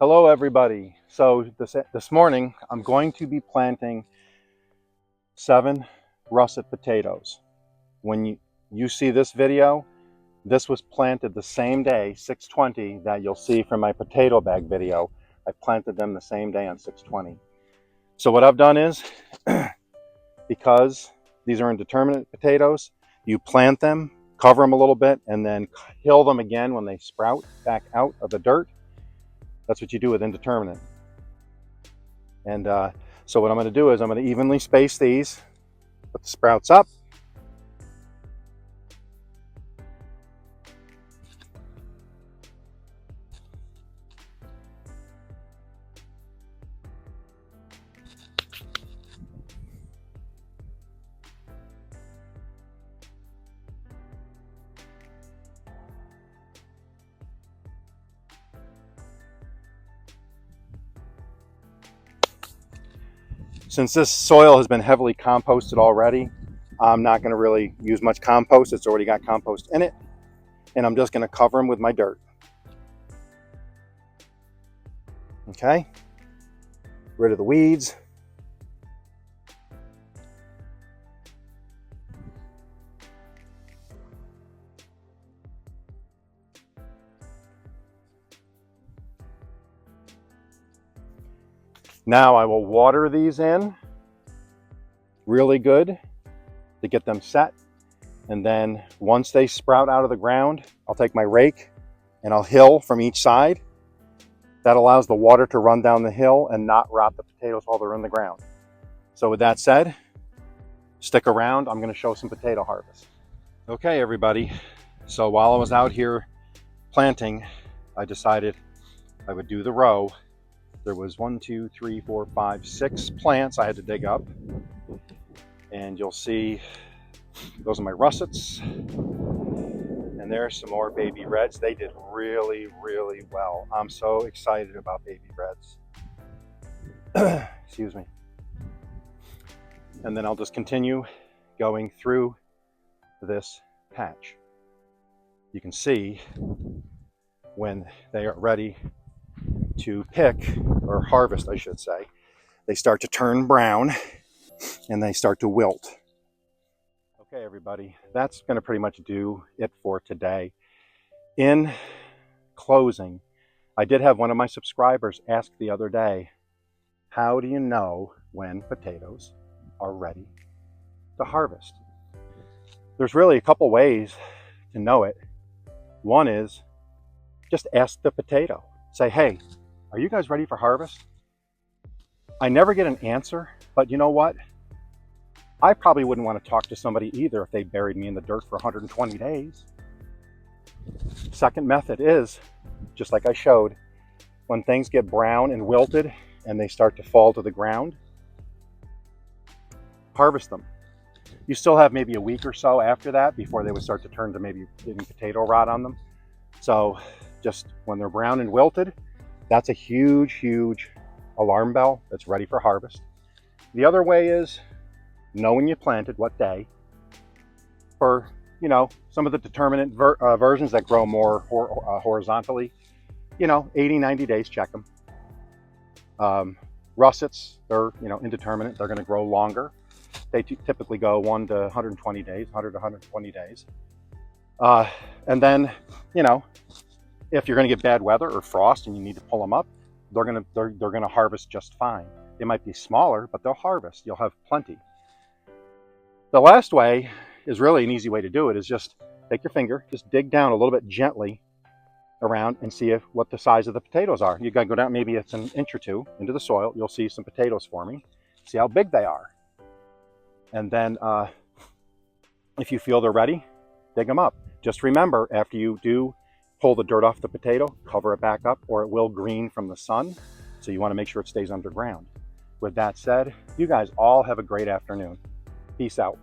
Hello everybody. So this morning I'm going to be planting 7 russet potatoes. When you see this video, this was planted the same day, 6/20, that you'll see from my potato bag video. I planted them the same day on 6/20. So what I've done is, because these are indeterminate potatoes, you plant them, cover them a little bit, and then hill them again when they sprout back out of the dirt. That's what you do with indeterminate. And so what I'm going to do is I'm going to evenly space these, put the sprouts up. Since this soil has been heavily composted already, I'm not going to really use much compost. It's already got compost in it. And I'm just going to cover them with my dirt. Okay. Rid of the weeds. Now I will water these in really good to get them set. And then once they sprout out of the ground, I'll take my rake and I'll hill from each side. That allows the water to run down the hill and not rot the potatoes while they're in the ground. So with that said, stick around. I'm going to show some potato harvest. Okay, everybody. So while I was out here planting, I decided I would do the row. There was 1, 2, 3, 4, 5, 6 plants I had to dig up. And you'll see those are my russets. And there's some more baby reds. They did really, really well. I'm so excited about baby reds. Excuse me. And then I'll just continue going through this patch. You can see when they are ready to pick, or harvest I should say, they start to turn brown and they start to wilt. Okay, everybody, that's going to pretty much do it for today. In closing, I did have one of my subscribers ask the other day, how do you know when potatoes are ready to harvest? There's really a couple ways to know it. One is just ask the potato. Say, hey, are you guys ready for harvest? I never get an answer, but you know what? I probably wouldn't want to talk to somebody either if they buried me in the dirt for 120 days. Second method is, just like I showed, when things get brown and wilted and they start to fall to the ground, harvest them. You still have maybe a week or so after that before they would start to turn to maybe getting potato rot on them. So just when they're brown and wilted, that's a huge, huge alarm bell that's ready for harvest. The other way is know when you planted, what day. For, you know, some of the determinate versions that grow more horizontally, 80, 90 days, check them. Russets, they're, indeterminate. They're going to grow longer. They typically go 1 to 120 days, 100 to 120 days. And then, if you're going to get bad weather or frost and you need to pull them up, they're going to harvest just fine. They might be smaller, but they'll harvest. You'll have plenty. The last way is really an easy way to do it, is just take your finger, just dig down a little bit gently around and see what the size of the potatoes are. You got to go down, maybe it's an inch or 2 into the soil. You'll see some potatoes forming. See how big they are. And then if you feel they're ready, dig them up. Just remember, after you do pull the dirt off the potato, cover it back up, or it will green from the sun. So you want to make sure it stays underground. With that said, you guys all have a great afternoon. Peace out.